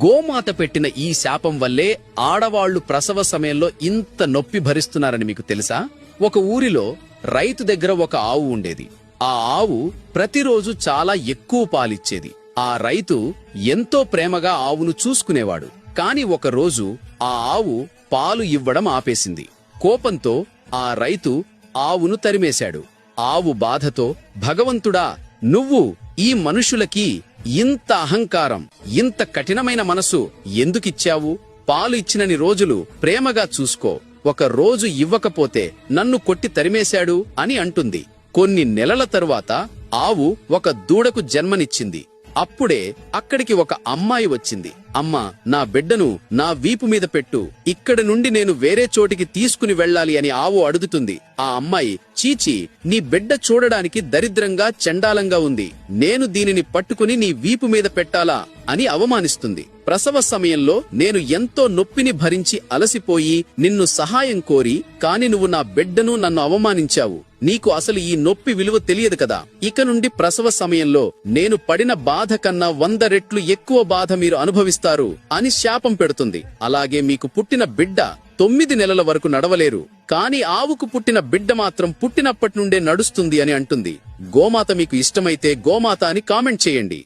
గోమాత పెట్టిన ఈ శాపం వల్లే ఆడవాళ్లు ప్రసవ సమయంలో ఇంత నొప్పి భరిస్తున్నారని మీకు తెలుసా? ఒక ఊరిలో రైతు దగ్గర ఒక ఆవు ఉండేది. ఆ ఆవు ప్రతిరోజు చాలా ఎక్కువ పాలిచ్చేది. ఆ రైతు ఎంతో ప్రేమగా ఆవును చూసుకునేవాడు. కాని ఒకరోజు ఆ ఆవు పాలు ఇవ్వడం ఆపేసింది. కోపంతో ఆ రైతు ఆవును తరిమేశాడు. ఆవు బాధతో, భగవంతుడా, నువ్వు ఈ మనుషులకి ఇంత అహంకారం, ఇంత కఠినమైన మనసు ఎందుకిచ్చావు? పాలు ఇచ్చినని రోజులు ప్రేమగా చూసుకో, ఒక రోజు ఇవ్వకపోతే నన్ను కొట్టి తరిమేశాడు అని అంటుంది. కొన్ని నెలల తరువాత ఆవు ఒక దూడకు జన్మనిచ్చింది. అప్పుడే అక్కడికి ఒక అమ్మాయి వచ్చింది. అమ్మా, నా బిడ్డను నా వీపు మీద పెట్టు, ఇక్కడి నుండి నేను వేరే చోటికి తీసుకుని వెళ్ళాలి అని ఆవు అడుగుతుంది. ఆ అమ్మాయి, చీచీ, నీ బిడ్డ చూడడానికి దరిద్రంగా చండాలంగా ఉంది, నేను దీనిని పట్టుకుని నీ వీపు మీద పెట్టాలా అని అవమానిస్తుంది. ప్రసవ సమయంలో నేను ఎంతో నొప్పిని భరించి అలసిపోయి నిన్ను సహాయం కోరి, కాని నువ్వు నా బిడ్డను నన్ను అవమానించావు. నీకు అసలు ఈ నొప్పి విలువ తెలియదు కదా. ఇక నుండి ప్రసవ సమయంలో నేను పడిన బాధ కన్నా 100 రెట్లు ఎక్కువ బాధ మీరు అనుభవిస్తారు అని శాపం పెడుతుంది. అలాగే మీకు పుట్టిన బిడ్డ 9 నెలల వరకు నడవలేరు, కాని ఆవుకు పుట్టిన బిడ్డ మాత్రం పుట్టినప్పటి నుండే నడుస్తుంది అని అంటుంది. గోమాత మీకు ఇష్టమైతే గోమాత అని కామెంట్ చేయండి.